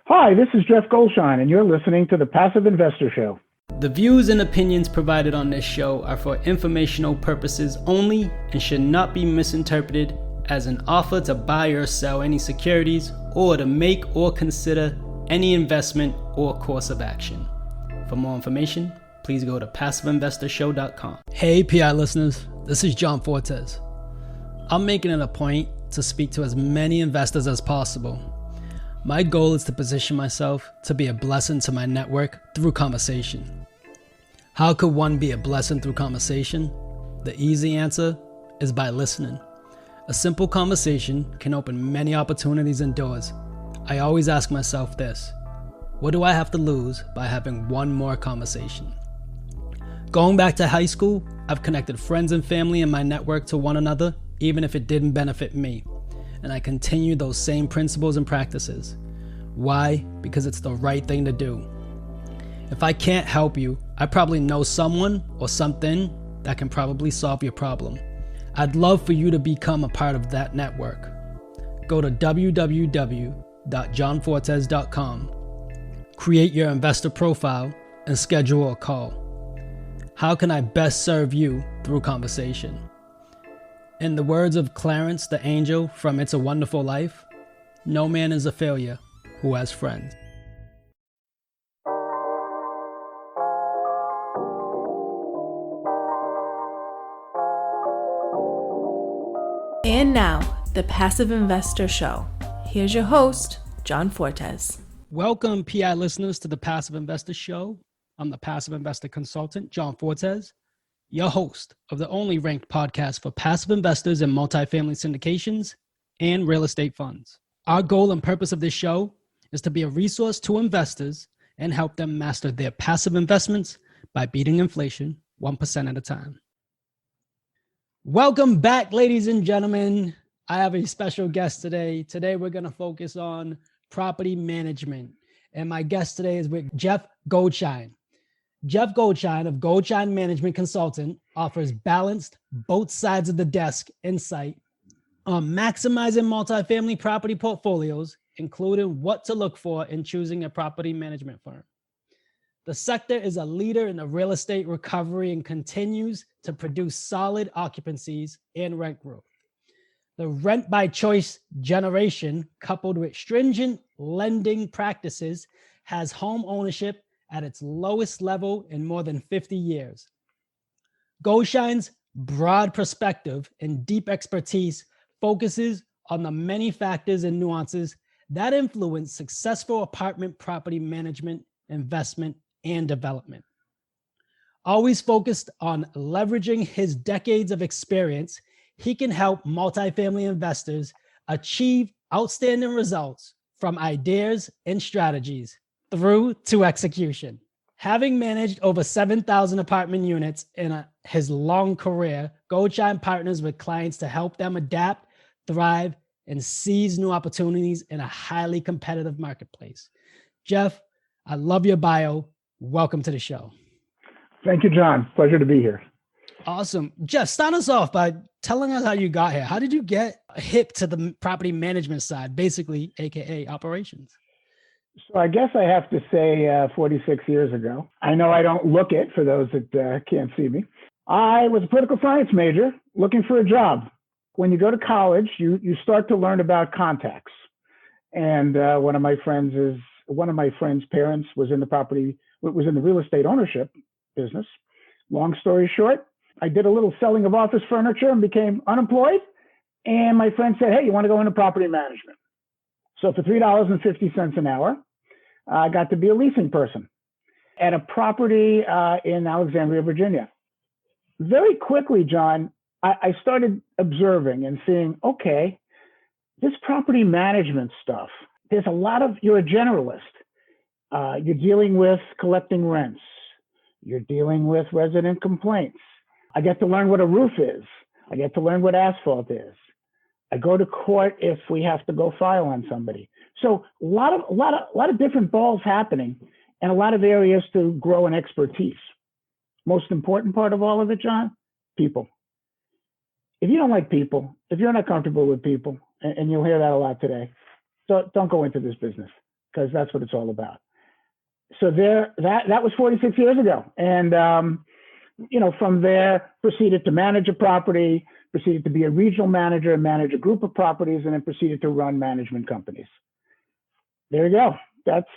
Hi, this is Jeff Goldshine, and you're listening to the Passive Investor Show. The views and opinions provided on this show are for informational purposes only and should not be misinterpreted as an offer to buy or sell any securities or to make or consider any investment or course of action. For more information, please go to PassiveInvestorShow.com. Hey PI listeners, this is John Fortes. I'm making it a point to speak to as many investors as possible. My goal is to position myself to be a blessing to my network through conversation. How could one be a blessing through conversation? The easy answer is by listening. A simple conversation can open many opportunities and doors. I always ask myself this: what do I have to lose by having one more conversation? Going back to high school, I've connected friends and family in my network to one another, even if it didn't benefit me. And I continue those same principles and practices. Why? Because it's the right thing to do. If I can't help you, I probably know someone or something that can probably solve your problem. I'd love for you to become a part of that network. Go to www.johnfortes.com, create your investor profile, and schedule a call. How can I best serve you through conversation? In the words of Clarence the Angel from It's a Wonderful Life, no man is a failure who has friends. And now, the Passive Investor Show. Here's your host, John Fortes. Welcome, PI listeners, to the Passive Investor Show. I'm the Passive Investor Consultant, John Fortes, your host of the only ranked podcast for passive investors in multifamily syndications and real estate funds. Our goal and purpose of this show is to be a resource to investors and help them master their passive investments by beating inflation 1% at a time. Welcome back, ladies and gentlemen. I have a special guest today. Today, we're going to focus on property management. And my guest today is with Jeff Goldshine. Jeff Goldshine of Goldshine Management Consultant offers balanced, both sides of the desk insight on maximizing multifamily property portfolios, including what to look for in choosing a property management firm. The sector is a leader in the real estate recovery and continues to produce solid occupancies and rent growth. The rent by choice generation, coupled with stringent lending practices, has home ownership at its lowest level in more than 50 years. Goldshine's broad perspective and deep expertise focuses on the many factors and nuances that influence successful apartment property management, investment, and development. Always focused on leveraging his decades of experience, he can help multifamily investors achieve outstanding results from ideas and strategies through to execution. Having managed over 7,000 apartment units in his long career, Goldshine partners with clients to help them adapt, thrive, and seize new opportunities in a highly competitive marketplace. Jeff, I love your bio. Welcome to the show. Thank you, John. Pleasure to be here. Awesome. Jeff, start us off by telling us how you got here. How did you get hip to the property management side, basically, AKA operations? So I guess I have to say 46 years ago. I know I don't look it for those that can't see me. I was a political science major looking for a job. When you go to college, you start to learn about contacts. And one of my friends' parents was in the real estate ownership business. Long story short, I did a little selling of office furniture and became unemployed. And my friend said, hey, you want to go into property management? So for $3.50 an hour, I got to be a leasing person at a property in Alexandria, Virginia. Very quickly, John, I started observing and seeing, okay, this property management stuff, there's a lot of, you're a generalist. You're dealing with collecting rents. You're dealing with resident complaints. I get to learn what a roof is. I get to learn what asphalt is. I go to court if we have to go file on somebody. So a lot of different balls happening and a lot of areas to grow in expertise. Most important part of all of it, John, people. If you don't like people, if you're not comfortable with people, and you'll hear that a lot today, so don't go into this business. because that's what it's all about. So that was 46 years ago. And, from there, proceeded to manage a property, proceeded to be a regional manager and manage a group of properties, and then proceeded to run management companies. There you go. That's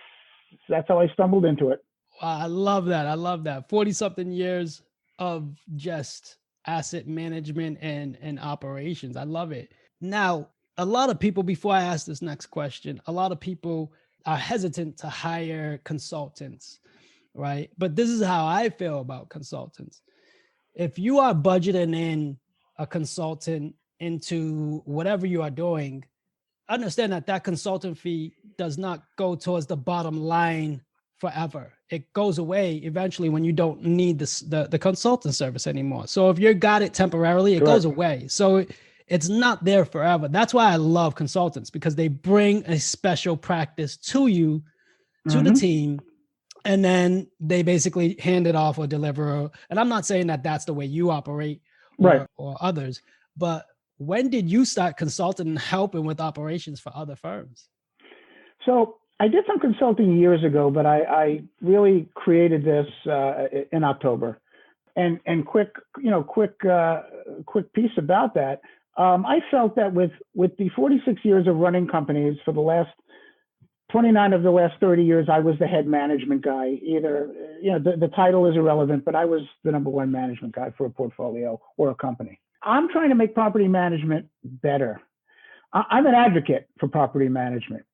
how I stumbled into it. Wow, I love that. I love that. 40 something years of just asset management and operations. I love it. Now, a lot of people, before I ask this next question, a lot of people are hesitant to hire consultants, right? But this is how I feel about consultants. If you are budgeting in a consultant into whatever you are doing, understand that consultant fee does not go towards the bottom line forever. It goes away eventually when you don't need the consultant service anymore. So if you got it temporarily, it goes away. So it's not there forever. That's why I love consultants, because they bring a special practice to you, to the team, and then they basically hand it off or deliver. And I'm not saying that that's the way you operate or others, but when did you start consulting and helping with operations for other firms? So I did some consulting years ago, but I really created this in October. And quick piece about that. I felt that with the 46 years of running companies, for the last 29 of the last 30 years, I was the head management guy. Either, the title is irrelevant, but I was the number one management guy for a portfolio or a company. I'm trying to make property management better. I'm an advocate for property management.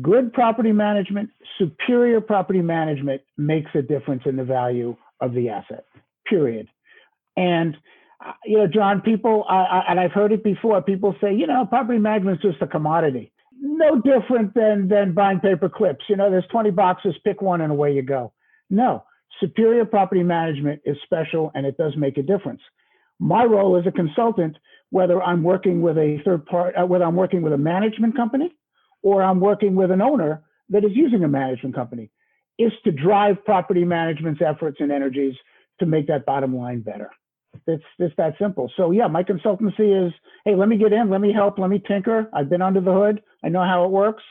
Good property management, superior property management makes a difference in the value of the asset, period. And, John, people, and I've heard it before, people say, property management is just a commodity. No different than buying paper clips. There's 20 boxes, pick one and away you go. No, superior property management is special and it does make a difference. My role as a consultant, whether I'm working with a third party, whether I'm working with a management company or I'm working with an owner that is using a management company, is to drive property management's efforts and energies to make that bottom line better. It's just that simple. So yeah, my consultancy is, hey, let me get in, let me help, let me tinker. I've been under the hood. I know how it works.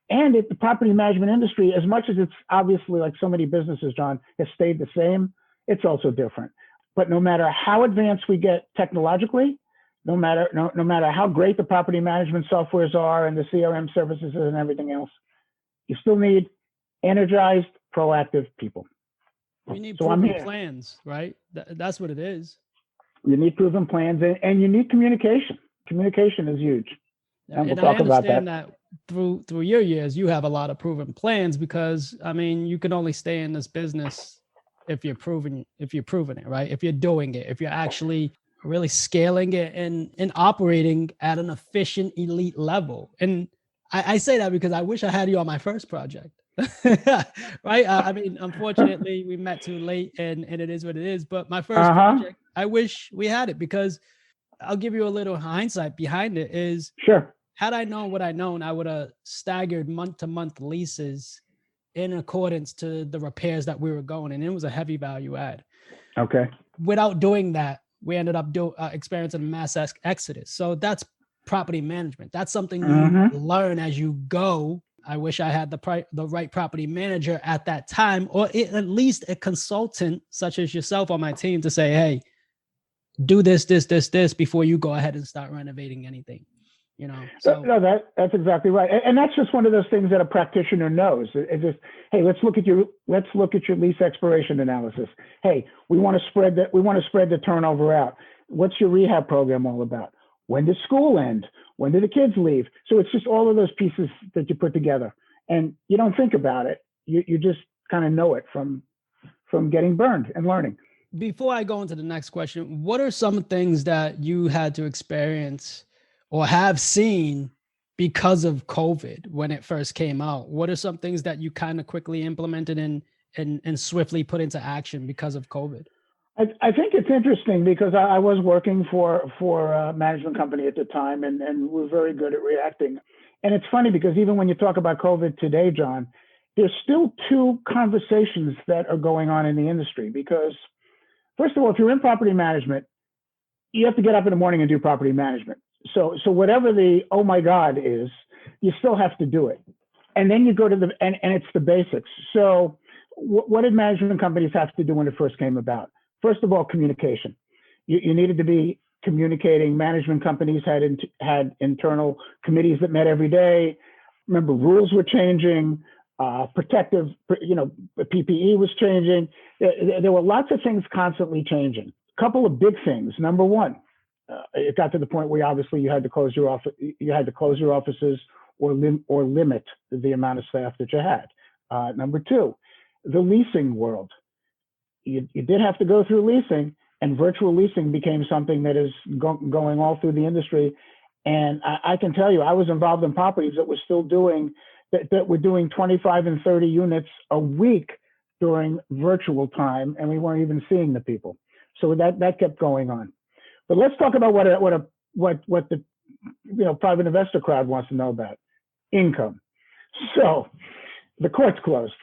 And the property management industry, as much as it's obviously, like so many businesses, John, has stayed the same, it's also different. But no matter how advanced we get technologically, no matter how great the property management softwares are and the CRM services and everything else, you still need energized, proactive people. You need proven plans, right? That's what it is. You need proven plans and you need communication. Communication is huge. And we'll talk about that. Through your years, you have a lot of proven plans, because you can only stay in this business if you're proving it, right? If you're doing it, if you're actually really scaling it and operating at an efficient elite level. And I say that because I wish I had you on my first project. Right? Unfortunately, we met too late and it is what it is. But my first project, I wish we had it, because I'll give you a little hindsight behind it is, sure, had I known what I known, I would have staggered month-to-month leases in accordance to the repairs that we were going. And it was a heavy value add. Okay. Without doing that, we ended up experiencing a mass exodus. So that's property management. That's something you learn as you go. I wish I had the right property manager at that time, or at least a consultant such as yourself on my team to say, hey, do this before you go ahead and start renovating anything. So no, that's exactly right. And that's just one of those things that a practitioner knows. It's just, hey, let's look at your lease expiration analysis. Hey, we want to spread the turnover out. What's your rehab program all about? When does school end? When do the kids leave? So it's just all of those pieces that you put together, and you don't think about it. You just kind of know it from getting burned and learning. Before I go into the next question, what are some things that you had to experience or have seen because of COVID when it first came out? What are some things that you kind of quickly implemented and swiftly put into action because of COVID? I think it's interesting because I was working for a management company at the time, and we're very good at reacting. And it's funny because even when you talk about COVID today, John, there's still two conversations that are going on in the industry. Because first of all, if you're in property management, you have to get up in the morning and do property management. So whatever the oh my God is, you still have to do it. And then you go to and it's the basics. So what did management companies have to do when it first came about? First of all, communication. You needed to be communicating. Management companies had internal committees that met every day. Remember, rules were changing. Protective, PPE was changing. There were lots of things constantly changing. A couple of big things. Number one, it got to the point where obviously you had to close your office. You had to close your offices or limit the amount of staff that you had. Number two, the leasing world. You did have to go through leasing, and virtual leasing became something that is going all through the industry. And I can tell you, I was involved in properties that were still doing that were doing 25 and 30 units a week during virtual time, and we weren't even seeing the people. So that kept going on. But let's talk about what the private investor crowd wants to know about: income. So the courts closed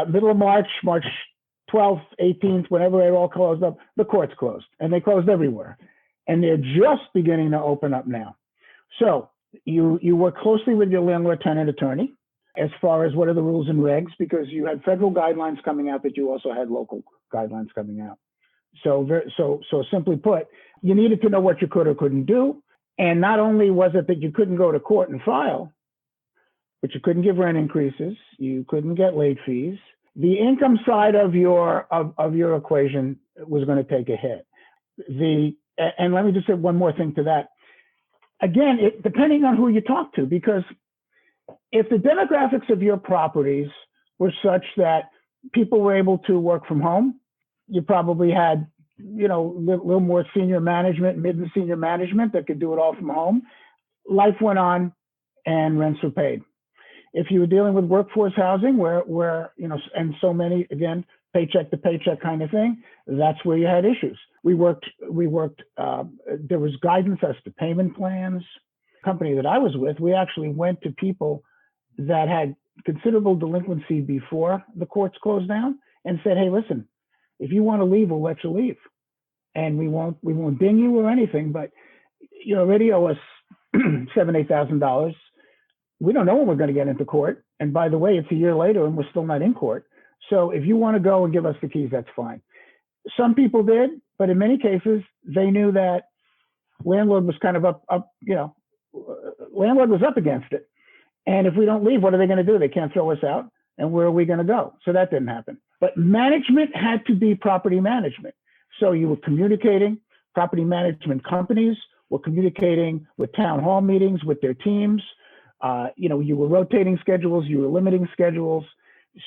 middle of March 12th, 18th, whenever it all closed up. The courts closed, and they closed everywhere, and they're just beginning to open up now. So you work closely with your landlord-tenant attorney as far as what are the rules and regs, because you had federal guidelines coming out, but you also had local guidelines coming out. So simply put, you needed to know what you could or couldn't do. And not only was it that you couldn't go to court and file, but you couldn't give rent increases, you couldn't get late fees. The income side of your equation was going to take a hit. And let me just say one more thing to that. Again, depending on who you talk to, because if the demographics of your properties were such that people were able to work from home, you probably had, a little more senior management, mid and senior management that could do it all from home. Life went on and rents were paid. If you were dealing with workforce housing where and so many, again, paycheck to paycheck kind of thing, that's where you had issues. We worked, there was guidance as to payment plans. The company that I was with, we actually went to people that had considerable delinquency before the courts closed down and said, hey, listen, if you want to leave, we'll let you leave. And we won't ding you or anything, but you already owe us $7,000-8,000. We don't know when we're going to get into court. And by the way, it's a year later and we're still not in court. So if you want to go and give us the keys, that's fine. Some people did, but in many cases, they knew that landlord was kind of landlord was up against it. And if we don't leave, what are they going to do? They can't throw us out. And where are we going to go? So that didn't happen. But management had to be property management. So you were communicating, property management companies were communicating with town hall meetings with their teams. You were rotating schedules, you were limiting schedules.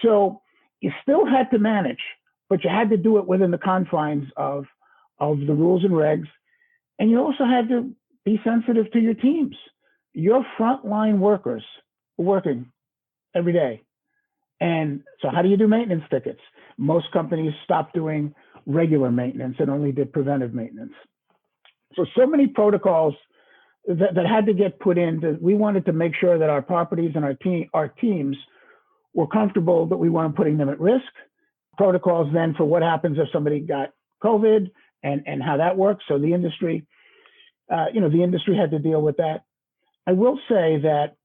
So you still had to manage, but you had to do it within the confines of the rules and regs. And you also had to be sensitive to your teams. Your frontline workers were working every day. And so how do you do maintenance tickets? Most companies stopped doing regular maintenance and only did preventive maintenance. So many protocols that had to get put in. We wanted to make sure that our properties and our teams were comfortable, that we weren't putting them at risk. Protocols then for what happens if somebody got COVID and how that works. So the industry, the industry had to deal with that. I will say that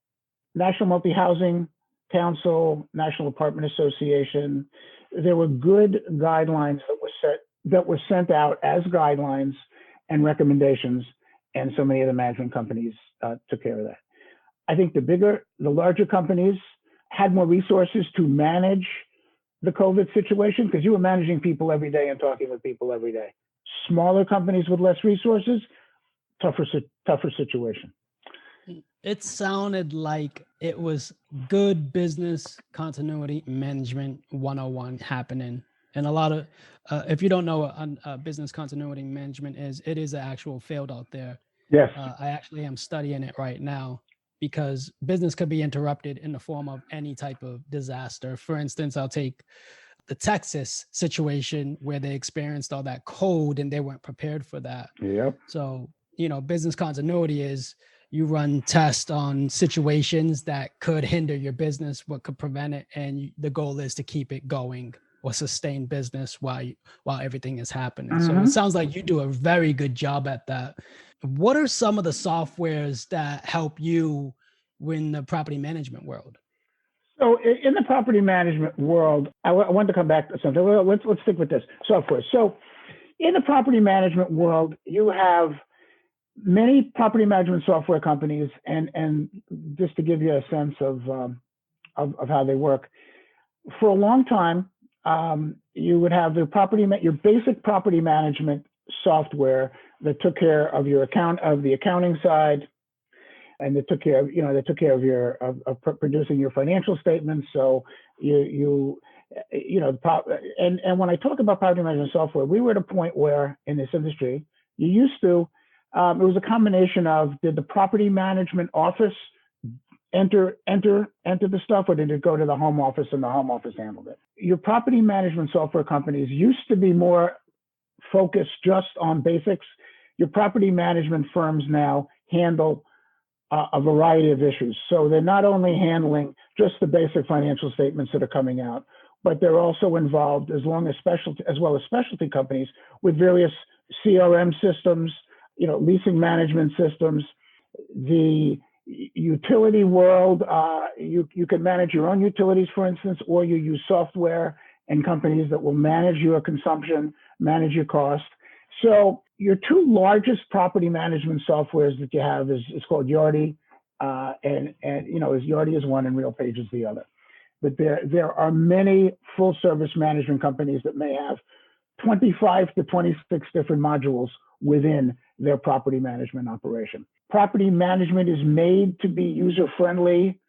National Multi-Housing Council, National Apartment Association, there were good guidelines that were sent out as guidelines and recommendations, and so many of the management companies took care of that. I think the larger companies had more resources to manage the COVID situation because you were managing people every day and talking with people every day. Smaller companies with less resources, tougher situation. It sounded like it was good business continuity management 101 happening. And a lot of, if you don't know what business continuity management is, it is an actual field out there. Yes. I actually am studying it right now because business could be interrupted in the form of any type of disaster. For instance, I'll take the Texas situation where they experienced all that cold and they weren't prepared for that. Yep. So, business continuity is you run tests on situations that could hinder your business, what could prevent it. And the goal is to keep it going or sustain business while everything is happening. Mm-hmm. So it sounds like you do a very good job at that. What are some of the softwares that help you in the property management world? So in the property management world, I want to come back to something. Well, let's stick with this software. So in the property management world, you have many property management software companies, and just to give you a sense of how they work, for a long time, you would have your basic property management software that took care of the accounting side, and they took care of your producing your financial statements. So and when I talk about property management software, we were at a point where in this industry, you used to, it was a combination of, did the property management office enter the stuff, or did it go to the home office and the home office handled it? Your property management software companies used to be more focused just on basics. Your property management firms now handle a variety of issues. So they're not only handling just the basic financial statements that are coming out, but they're also involved, as well as specialty companies with various CRM systems, leasing management systems. The utility world, you can manage your own utilities, for instance, or you use software and companies that will manage your consumption, manage your cost. So your two largest property management softwares that you have is called Yardi, and Yardi is one and RealPage is the other. But there are many full service management companies that may have 25 to 26 different modules within their property management operation. Property management is made to be user friendly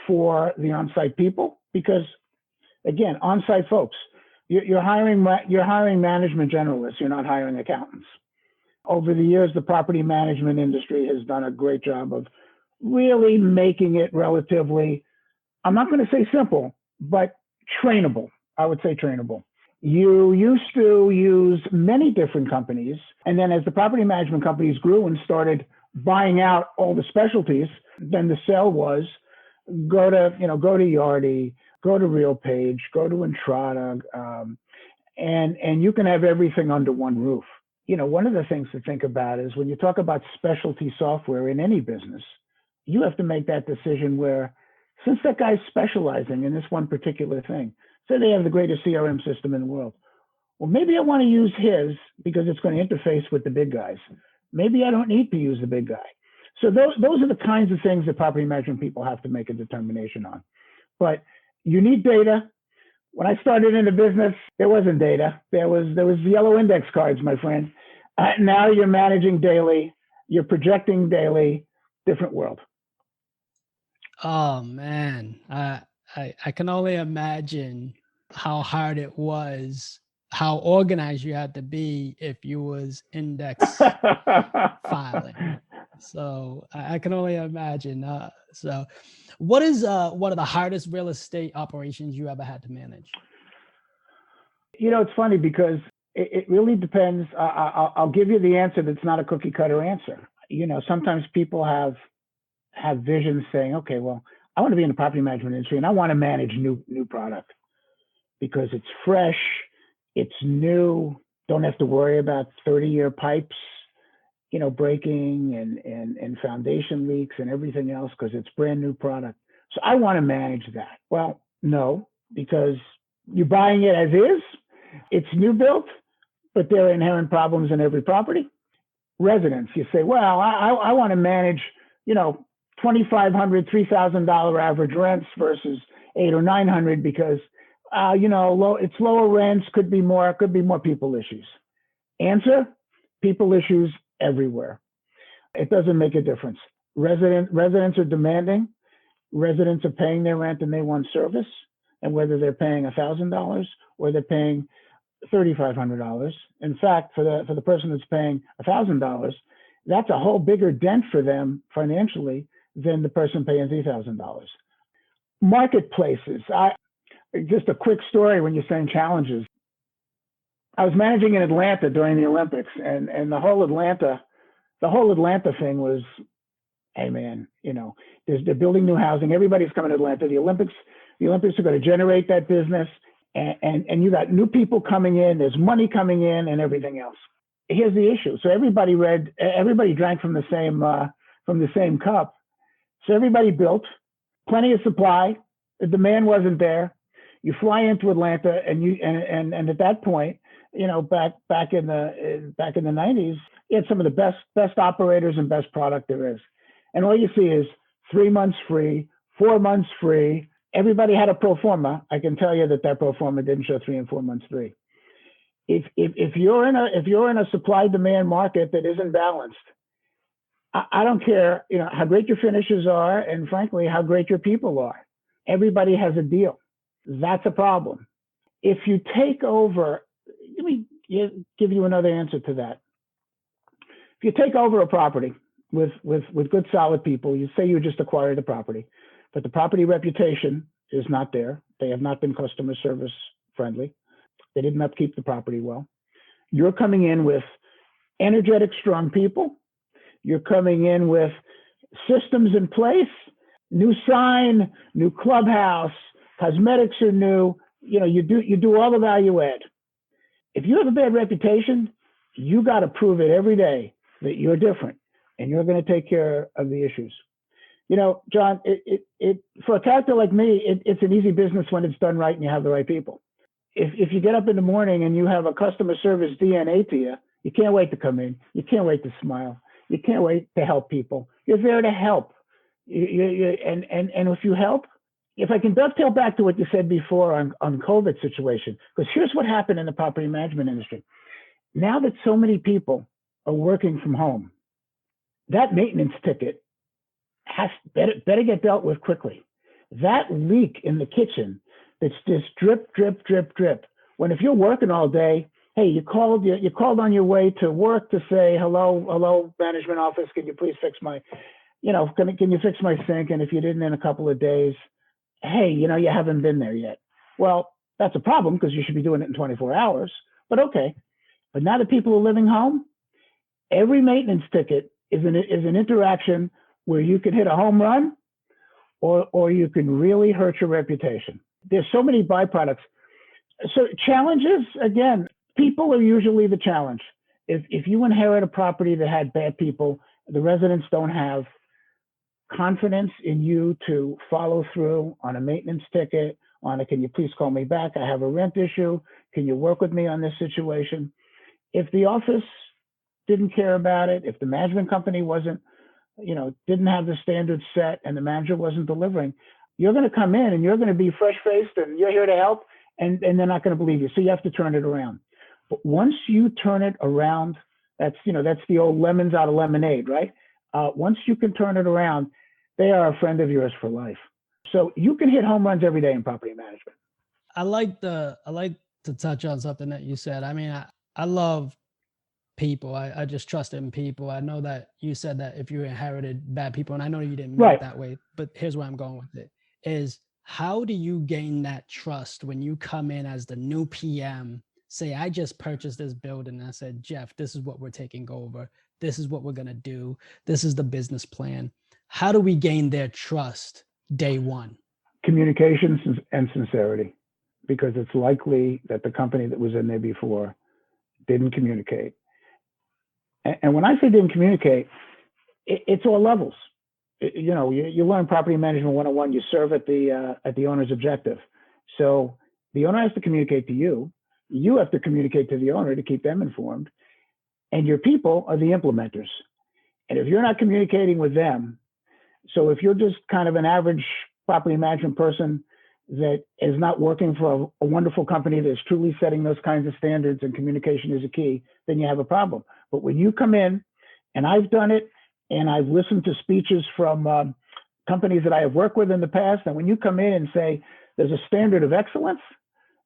for the on-site people because, again, on-site folks, you're hiring management generalists. You're not hiring accountants. Over the years, the property management industry has done a great job of really making it relatively, I'm not going to say simple, but trainable. I would say trainable. You used to use many different companies, and then as the property management companies grew and started buying out all the specialties, then the sale was go to Yardi, go to RealPage, go to Entrata, and you can have everything under one roof. One of the things to think about is when you talk about specialty software in any business, you have to make that decision where, since that guy's specializing in this one particular thing, say they have the greatest CRM system in the world. Well, maybe I want to use his because it's going to interface with the big guys. Maybe I don't need to use the big guy. So those are the kinds of things that property management people have to make a determination on. But you need data. When I started in the business, there wasn't data. There was yellow index cards, my friend. Now you're managing daily, you're projecting daily, different world. Oh man, I can only imagine how hard it was, how organized you had to be if you was index filing. So I can only imagine. So what is one of the hardest real estate operations you ever had to manage? It's funny because it really depends. I'll give you the answer that's not a cookie cutter answer. Sometimes people have visions saying, okay, well, I want to be in the property management industry and I want to manage new product because it's fresh, it's new, don't have to worry about 30-year pipes, breaking and foundation leaks and everything else because it's brand new product. So I want to manage that. Well, no, because you're buying it as is, it's new built, but there are inherent problems in every property. Residents, you say, well, I want to manage, $2,500, $3,000 average rents versus $800 or $900 because, it's lower rents, could be more people issues. Answer, people issues everywhere. It doesn't make a difference. Residents are demanding, residents are paying their rent and they want service. And whether they're paying $1,000 or they're paying $3,500. In fact, for the person that's paying $1,000, that's a whole bigger dent for them financially than the person paying $3,000. Marketplaces. Just a quick story when you're saying challenges. I was managing in Atlanta during the Olympics, and the whole Atlanta thing was, hey man, they're building new housing. Everybody's coming to Atlanta. The Olympics are going to generate that business, and you got new people coming in. There's money coming in, and everything else. Here's the issue. So everybody drank from the same cup. So everybody built, plenty of supply, The demand wasn't there. You fly into Atlanta, and at that point, back in the 90s, you had some of the best operators and best product there is. And all you see is 3 months free, 4 months free. Everybody had a pro forma. I can tell you that pro forma didn't show 3 and 4 months free. If you're in a supply demand market that isn't balanced, I don't care, how great your finishes are, and frankly, how great your people are. Everybody has a deal. That's a problem. If you take over, let me give you another answer to that. If you take over a property with good, solid people, you say you just acquired the property, but the property reputation is not there. They have not been customer service friendly. They didn't upkeep the property well. You're coming in with energetic, strong people. You're coming in with systems in place, new sign, new clubhouse, cosmetics are new. You do all the value add. If you have a bad reputation, you got to prove it every day that you're different and you're going to take care of the issues. John, for a character like me, it's an easy business when it's done right and you have the right people. If you get up in the morning and you have a customer service DNA to you, you can't wait to come in. You can't wait to smile. You can't wait to help people. You're there to help. And if you help, if I can dovetail back to what you said before on COVID situation, because here's what happened in the property management industry. Now that so many people are working from home, that maintenance ticket better get dealt with quickly. That leak in the kitchen that's just drip, drip, drip, drip. When if you're working all day, hey, you called on your way to work to say, hello, management office, can you please fix my, can you fix my sink? And if you didn't in a couple of days, hey, you haven't been there yet. Well, that's a problem because you should be doing it in 24 hours, but okay. But now that people are living home, every maintenance ticket is an interaction where you can hit a home run or you can really hurt your reputation. There's so many byproducts. So challenges, again, people are usually the challenge. If you inherit a property that had bad people, the residents don't have confidence in you to follow through on a maintenance ticket, on a, can you please call me back? I have a rent issue. Can you work with me on this situation? If the office didn't care about it, if the management company didn't have the standards set and the manager wasn't delivering, you're going to come in and you're going to be fresh-faced and you're here to help, and they're not going to believe you. So you have to turn it around. But once you turn it around, that's the old lemons out of lemonade, right? Once you can turn it around, they are a friend of yours for life. So you can hit home runs every day in property management. I like to touch on something that you said. I mean, I love people. I just trust in people. I know that you said that if you inherited bad people, and I know you didn't mean it that way, but here's where I'm going with it, is how do you gain that trust when you come in as the new PM, say, I just purchased this building and I said, Jeff, this is what we're taking over. This is what we're going to do. This is the business plan. How do we gain their trust day one? Communication and sincerity, because it's likely that the company that was in there before didn't communicate. And when I say didn't communicate, it's all levels. You learn property management 101. You serve at the owner's objective. So the owner has to communicate to you. You have to communicate to the owner to keep them informed. And your people are the implementers. And if you're not communicating with them, so if you're just kind of an average property management person that is not working for a wonderful company that's truly setting those kinds of standards and communication is a key, then you have a problem. But when you come in, and I've done it, and I've listened to speeches from companies that I have worked with in the past, and when you come in and say, there's a standard of excellence,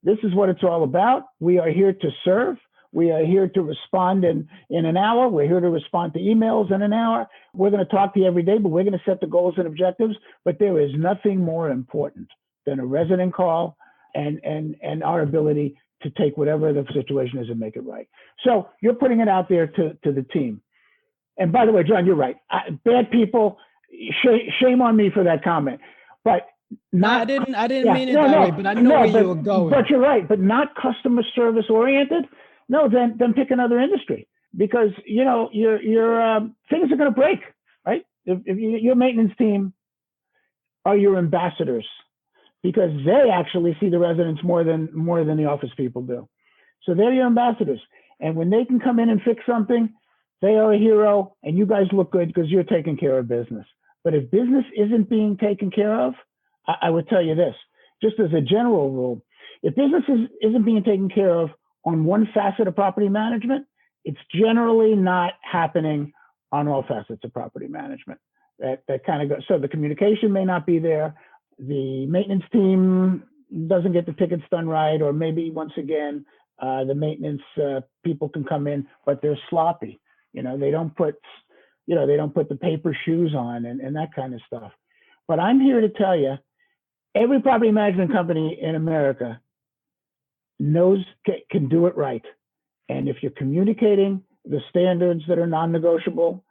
this is what it's all about. We are here to serve. We are here to respond in an hour. We're here to respond to emails in an hour. We're going to talk to you every day, but we're going to set the goals and objectives. But there is nothing more important than a resident call and our ability to take whatever the situation is and make it right. So you're putting it out there to the team. And by the way, John, you're right. Bad people, shame on me for that comment. But I didn't mean it that way, but I know where you were going. But you're right, but not customer service oriented. No, then pick another industry, because your things are going to break, right? If your maintenance team are your ambassadors, because they actually see the residents more than the office people do. So they're your ambassadors. And when they can come in and fix something, they are a hero, and you guys look good because you're taking care of business. But if business isn't being taken care of, I would tell you this, just as a general rule, if business isn't being taken care of on one facet of property management, it's generally not happening on all facets of property management. That kind of goes. So the communication may not be there. The maintenance team doesn't get the tickets done right, or maybe once again, the maintenance people can come in, but they're sloppy. They don't put the paper shoes on and that kind of stuff. But I'm here to tell you, every property management company in America can do it right. And if you're communicating the standards that are non-negotiable,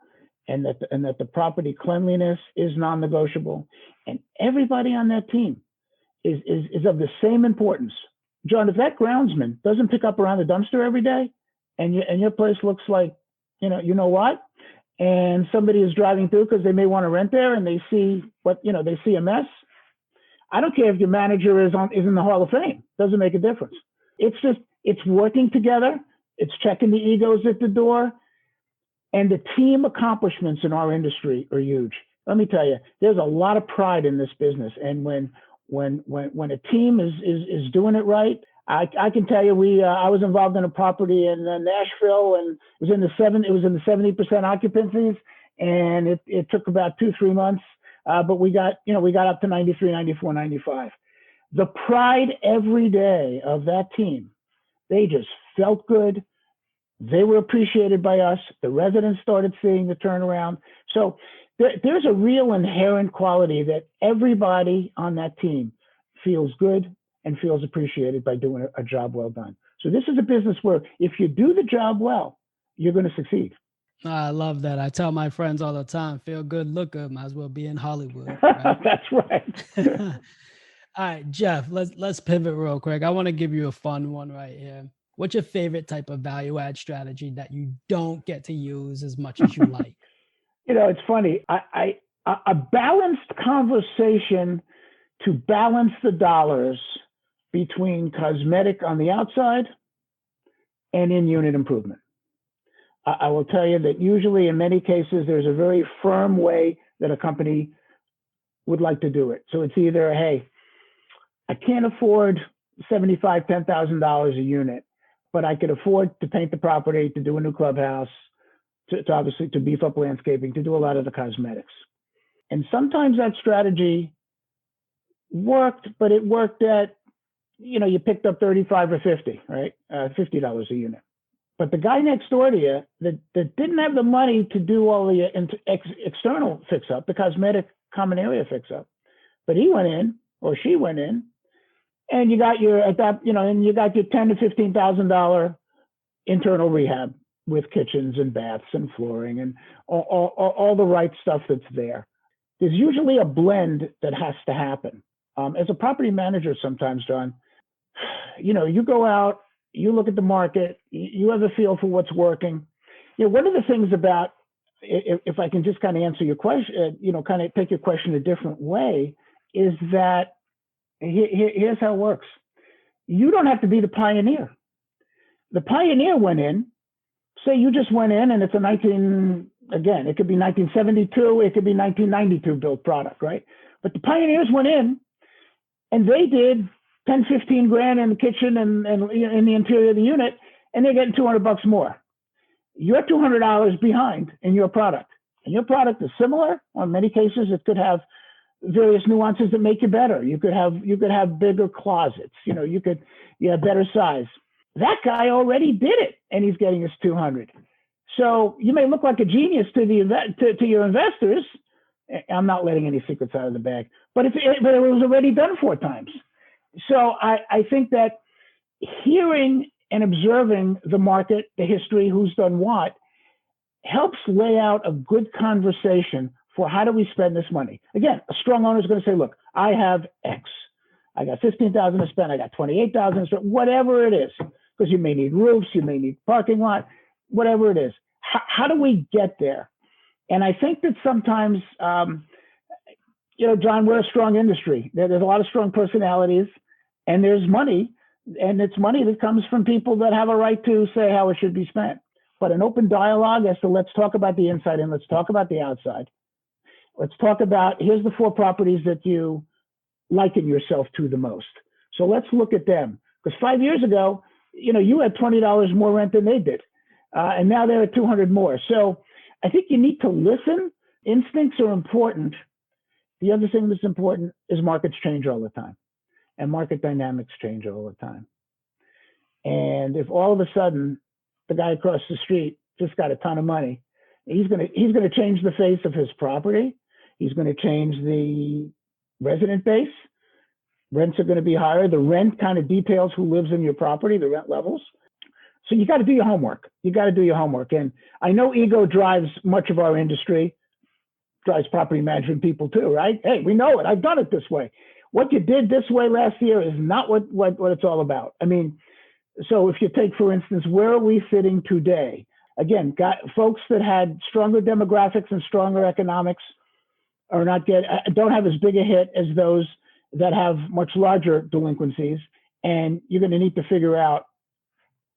and that the property cleanliness is non-negotiable, and everybody on that team is of the same importance. John, if that groundsman doesn't pick up around the dumpster every day, and your place looks like, you know what, and somebody is driving through because they may want to rent there, and they see they see a mess. I don't care if your manager is in the Hall of Fame. Doesn't make a difference. It's working together. It's checking the egos at the door. And the team accomplishments in our industry are huge. Let me tell you, there's a lot of pride in this business. And when a team is doing it right, I can tell you, I was involved in a property in Nashville, and it was in the 70% occupancies, and it took about 2-3 months, but we got up to 93, 94, 95. The pride every day of that team, they just felt good. They were appreciated by us. The residents started seeing the turnaround. So there's a real inherent quality that everybody on that team feels good and feels appreciated by doing a job well done. So this is a business where if you do the job well, you're going to succeed. I love that. I tell my friends all the time, feel good, look good, might as well be in Hollywood. Right? That's right. All right, Jeff, let's pivot real quick. I want to give you a fun one right here. What's your favorite type of value add strategy that you don't get to use as much as you like? It's funny. A balanced conversation to balance the dollars between cosmetic on the outside and in-unit improvement. I will tell you that usually in many cases, there's a very firm way that a company would like to do it. So it's either, hey, I can't afford $75,000, $10,000 a unit, but I could afford to paint the property, to do a new clubhouse, to obviously to beef up landscaping, to do a lot of the cosmetics. And sometimes that strategy worked, but it worked at, you picked up 35 or 50, right? $50 a unit. But the guy next door to you that didn't have the money to do all the external fix up, the cosmetic common area fix up, but he went in or she went in, and you got your and you got your $10,000 to $15,000 internal rehab with kitchens and baths and flooring and all the right stuff that's there. There's usually a blend that has to happen. As a property manager, sometimes, John, you go out, you look at the market, you have a feel for what's working. One of the things about, if I can just kind of answer your question, kind of take your question a different way, is that here's how it works. You don't have to be the pioneer. The pioneer went in, say you just went in and it's it could be 1972, it could be 1992 built product, right? But the pioneers went in and they did 10, 15 grand in the kitchen and in the interior of the unit, and they're getting $200 more. You're $200 behind in your product, and your product is similar. In many cases, it could have various nuances that make you better. You could have bigger closets. You have better size. That guy already did it, and he's getting us $200. So you may look like a genius to your investors. I'm not letting any secrets out of the bag, but it was already done 4 times. So I think that hearing and observing the market, the history, who's done what, helps lay out a good conversation for how do we spend this money. Again, a strong owner is going to say, look, I have X. I got $15,000 to spend. I got $28,000 to spend, whatever it is, because you may need roofs, you may need parking lot, whatever it is. How do we get there? And I think that sometimes John, we're a strong industry. There's a lot of strong personalities, and there's money, and it's money that comes from people that have a right to say how it should be spent. But an open dialogue as to let's talk about the inside and let's talk about the outside. Let's talk about, here's the 4 properties that you liken yourself to the most. So let's look at them. Because 5 years ago, you had $20 more rent than they did. And now they're at 200 more. So I think you need to listen. Instincts are important. The other thing that's important is markets change all the time. And market dynamics change all the time. And if all of a sudden the guy across the street just got a ton of money, he's going to change the face of his property. He's going to change the resident base. Rents are going to be higher. The rent kind of details who lives in your property, the rent levels. So you got to do your homework. And I know ego drives much of our industry, drives property management people too, right? Hey, we know it. I've done it this way. What you did this way last year is not what it's all about. I mean, so if you take, for instance, where are we sitting today? Again, got folks that had stronger demographics and stronger economics don't have as big a hit as those that have much larger delinquencies. And you're going to need to figure out,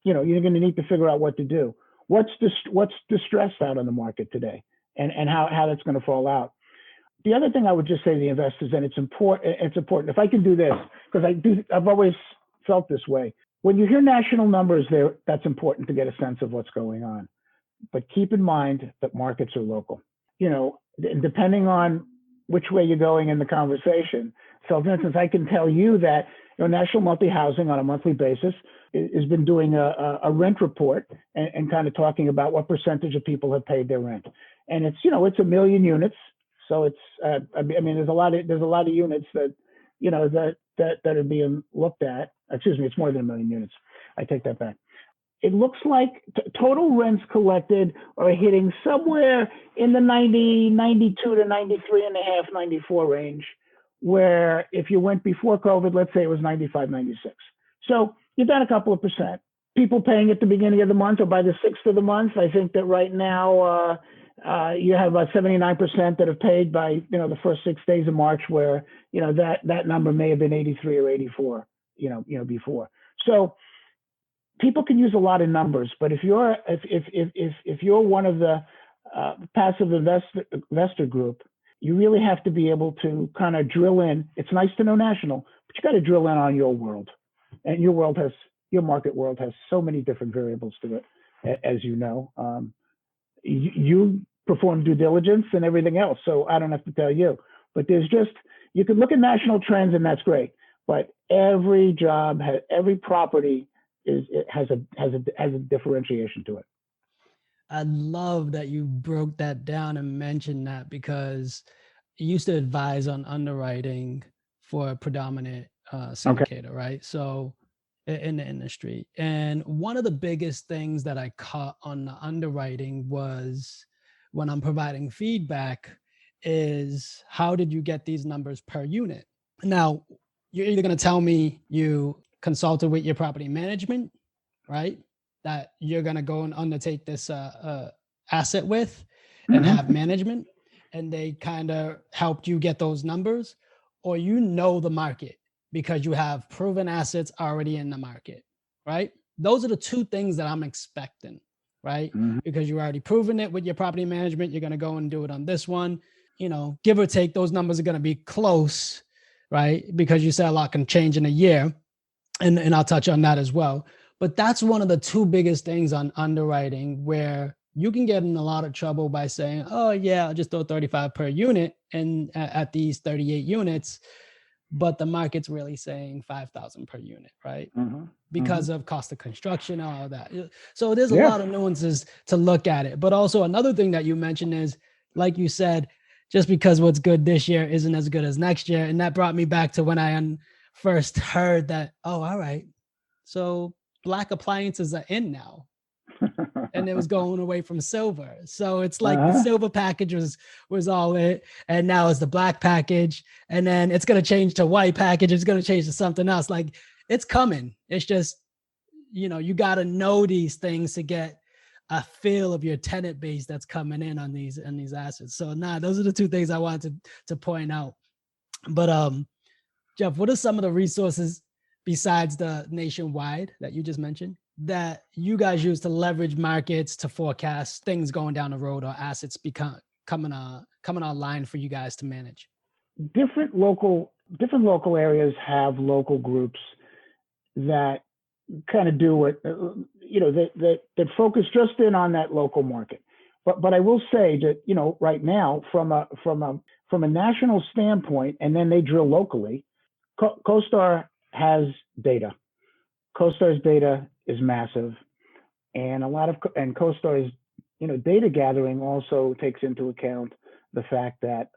what to do. What's distressed out on the market today, and how that's going to fall out. The other thing I would just say to the investors, and it's important. If I can do this, because I've always felt this way. When you hear national numbers there, that's important to get a sense of what's going on. But keep in mind that markets are local. Depending on which way you're going in the conversation. So, for instance, I can tell you that National Multi-Housing on a monthly basis has been doing a rent report and kind of talking about what percentage of people have paid their rent. And it's 1 million units. So it's there's a lot of units that that are being looked at. Excuse me, it's more than 1 million units. I take that back. It looks like total rents collected are hitting somewhere in the 92 to 93 and a half, 94 range, where if you went before COVID, let's say it was 95, 96. So you've done a couple of percent. People paying at the beginning of the month or by the 6th of the month. I think that right now you have about 79% that have paid by the first 6 days of March, where that number may have been 83 or 84 before. So people can use a lot of numbers, but if you're one of the passive investor group, you really have to be able to kind of drill in. It's nice to know national, but you got to drill in on your world, and your market world has so many different variables to it, as you know. You perform due diligence and everything else, so I don't have to tell you. But you can look at national trends, and that's great. But every job, every property has a differentiation to it. I love that you broke that down and mentioned that, because I used to advise on underwriting for a predominant syndicator, right? So in the industry. And one of the biggest things that I caught on the underwriting was, when I'm providing feedback, is how did you get these numbers per unit? Now, you're either going to tell me you consulted with your property management, right? That you're going to go and undertake this asset with and have management, and they kind of helped you get those numbers, or the market because you have proven assets already in the market, right? Those are the two things that I'm expecting, right? Because you're already proven it with your property management. You're going to go and do it on this one, give or take, those numbers are going to be close, right? Because you said a lot can change in a year. And I'll touch on that as well. But that's one of the two biggest things on underwriting, where you can get in a lot of trouble by saying, oh yeah, I'll just throw 35 per unit and at these 38 units, but the market's really saying 5,000 per unit, right? Because of cost of construction, all of that. So there's a lot of nuances to look at it. But also another thing that you mentioned is, like you said, just because what's good this year isn't as good as next year. And that brought me back to when I first heard that, oh, all right, so black appliances are in now. And it was going away from silver. So it's like the silver package was all it, and now it's the black package, and then it's going to change to white package. It's going to change to something else. Like, it's coming. It's just, you got to know these things to get a feel of your tenant base that's coming in on these assets. So those are the two things I wanted to point out. But Jeff, what are some of the resources besides the nationwide that you just mentioned that you guys use to leverage markets to forecast things going down the road or assets coming online for you guys to manage? Different local areas have local groups that kind of do what, that focus just in on that local market. But I will say that, right now from a national standpoint, and then they drill locally, CoStar has data. CoStar's data is massive, and CoStar's, data gathering also takes into account the fact that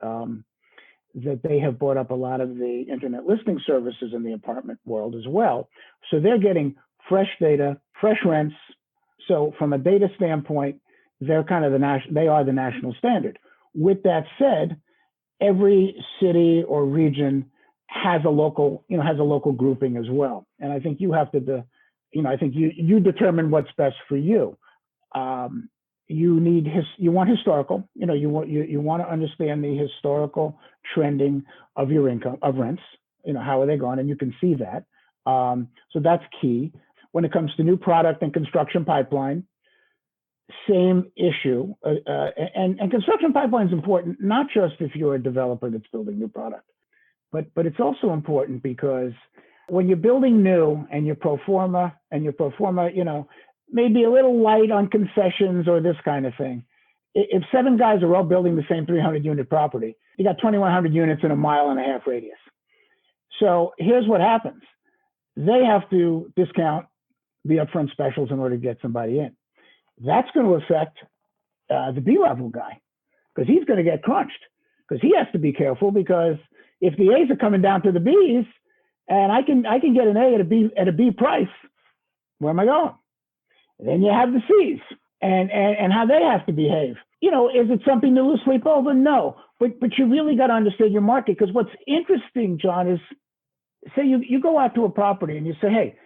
that they have bought up a lot of the internet listing services in the apartment world as well. So they're getting fresh data, fresh rents. So from a data standpoint, they're kind of they are the national standard. With that said, every city or region has a local grouping as well. And I think you have to, I think you determine what's best for you. You want historical, you want to understand the historical trending of your income, of rents, how are they going? And you can see that. So that's key. When it comes to new product and construction pipeline, same issue. And construction pipeline is important, not just if you're a developer that's building new product, but it's also important because when you're building new and your pro forma, maybe a little light on concessions or this kind of thing. If 7 guys are all building the same 300 unit property, you got 2,100 units in a 1.5 mile radius. So here's what happens. They have to discount the upfront specials in order to get somebody in. That's going to affect the B-level guy because he's going to get crunched because he has to be careful because if the A's are coming down to the B's and I can get an A at a B price, where am I going? Then you have the C's and how they have to behave. Is it something to lose sleep over? No, but you really got to understand your market because what's interesting, John, is say you go out to a property and you say, hey,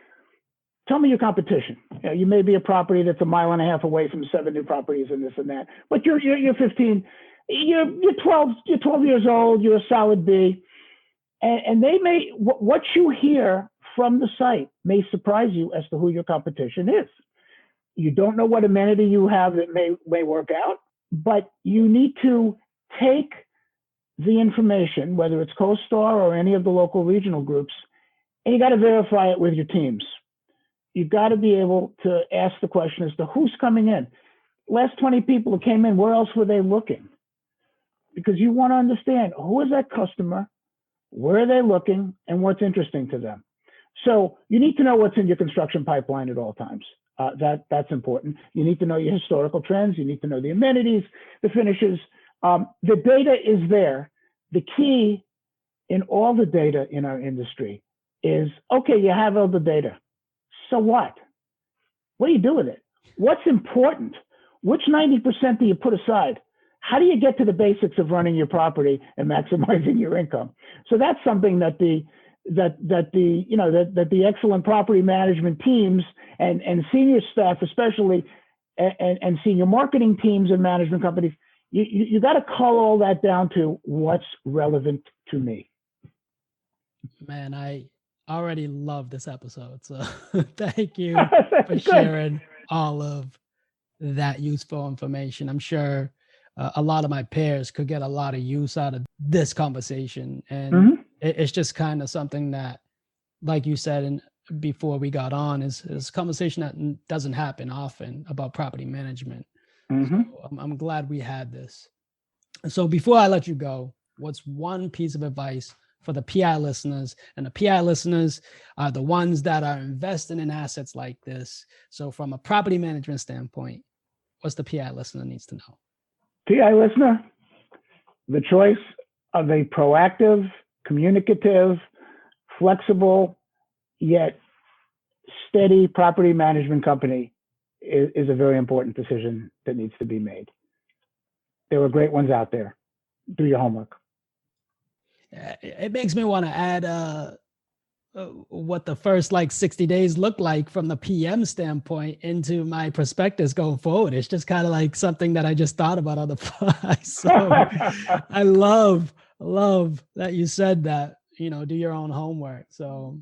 tell me your competition. You may be a property that's 1.5 miles away from 7 new properties and this and that, but you're 15, you're 12 years old, you're a solid B, and they may what you hear from the site may surprise you as to who your competition is. You don't know what amenity you have that may work out, but you need to take the information, whether it's CoStar or any of the local regional groups, and you got to verify it with your teams. You've got to be able to ask the question as to who's coming in. Last 20 people who came in, where else were they looking? Because you want to understand who is that customer, where are they looking, and what's interesting to them. So you need to know what's in your construction pipeline at all times. That's important. You need to know your historical trends. You need to know the amenities, the finishes. The data is there. The key in all the data in our industry is, okay, you have all the data. So what? What do you do with it? What's important? Which 90% do you put aside? How do you get to the basics of running your property and maximizing your income? So that's something that the excellent property management teams and senior staff, especially, and senior marketing teams and management companies, you got to cull all that down to what's relevant to me. Man, I already love this episode. So thank you for sharing all of that useful information. I'm sure a lot of my peers could get a lot of use out of this conversation. And it's just kind of something that, like you said, and before we got on, is a conversation that doesn't happen often about property management. So I'm glad we had this. So before I let you go, what's one piece of advice for the PI listeners? And the PI listeners are the ones that are investing in assets like this. So from a property management standpoint, what's the PI listener needs to know? PI listener, the choice of a proactive, communicative, flexible, yet steady property management company is a very important decision that needs to be made. There are great ones out there. Do your homework. It makes me want to add what the first 60 days look like from the PM standpoint into my prospectus going forward. It's just kind of like something that I just thought about on the fly. So I love love that you said that, do your own homework. So,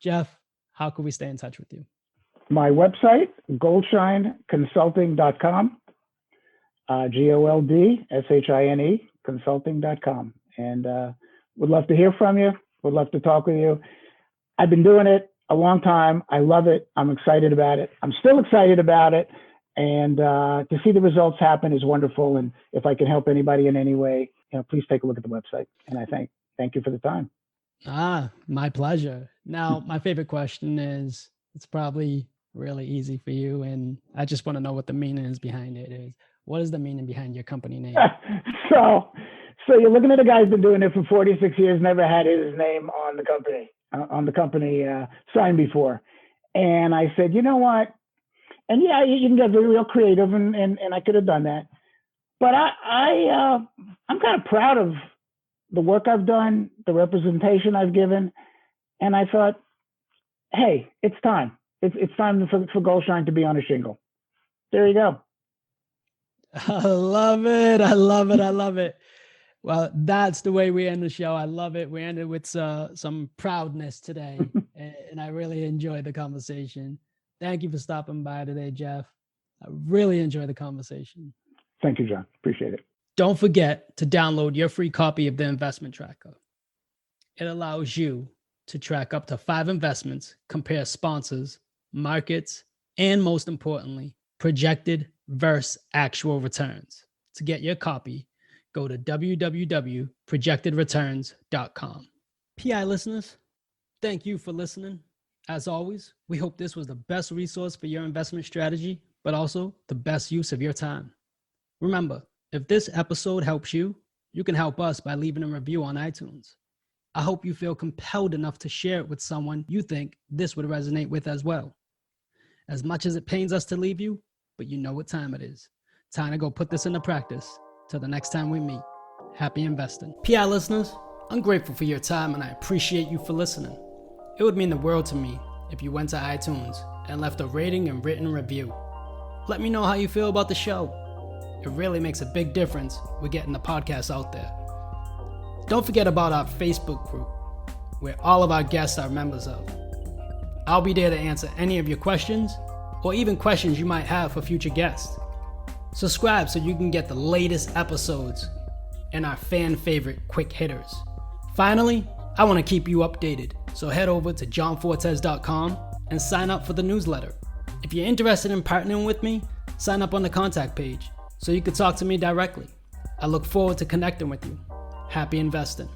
Jeff, how can we stay in touch with you? My website, goldshineconsulting.com, GOLDSHINE consulting.com. And would love to hear from you. Would love to talk with you. I've been doing it a long time. I love it. I'm excited about it. I'm still excited about it. And to see the results happen is wonderful. And if I can help anybody in any way, please take a look at the website. And I thank you for the time. My pleasure. Now, my favorite question is, it's probably really easy for you. And I just want to know what the meaning is behind it is. What is the meaning behind your company name? So you're looking at a guy who's been doing it for 46 years, never had his name on the company sign before. And I said, you know what? And yeah, you can get real creative, and I could have done that. But I'm kind of proud of the work I've done, the representation I've given. And I thought, hey, it's time. It's time for Goldshine to be on a shingle. There you go. I love it. I love it. I love it. Well, that's the way we end the show. I love it. We ended with some proudness today, and I really enjoyed the conversation. Thank you for stopping by today, Jeff. I really enjoyed the conversation. Thank you, John. Appreciate it. Don't forget to download your free copy of the investment tracker. It allows you to track up to 5 investments, compare sponsors, markets, and most importantly, projected versus actual returns. To get your copy, go to www.projectedreturns.com. PI listeners, thank you for listening. As always, we hope this was the best resource for your investment strategy, but also the best use of your time. Remember, if this episode helps you, you can help us by leaving a review on iTunes. I hope you feel compelled enough to share it with someone you think this would resonate with as well. As much as it pains us to leave you, but you know what time it is. Time to go put this into practice. Till the next time we meet, happy investing. PI listeners, I'm grateful for your time and I appreciate you for listening. It would mean the world to me if you went to iTunes and left a rating and written review. Let me know how you feel about the show. It really makes a big difference with getting the podcast out there. Don't forget about our Facebook group, where all of our guests are members of. I'll be there to answer any of your questions, or even questions you might have for future guests. Subscribe so you can get the latest episodes and our fan favorite quick hitters. Finally, I want to keep you updated, so head over to johnfortes.com and sign up for the newsletter. If you're interested in partnering with me, sign up on the contact page so you can talk to me directly. I look forward to connecting with you. Happy investing.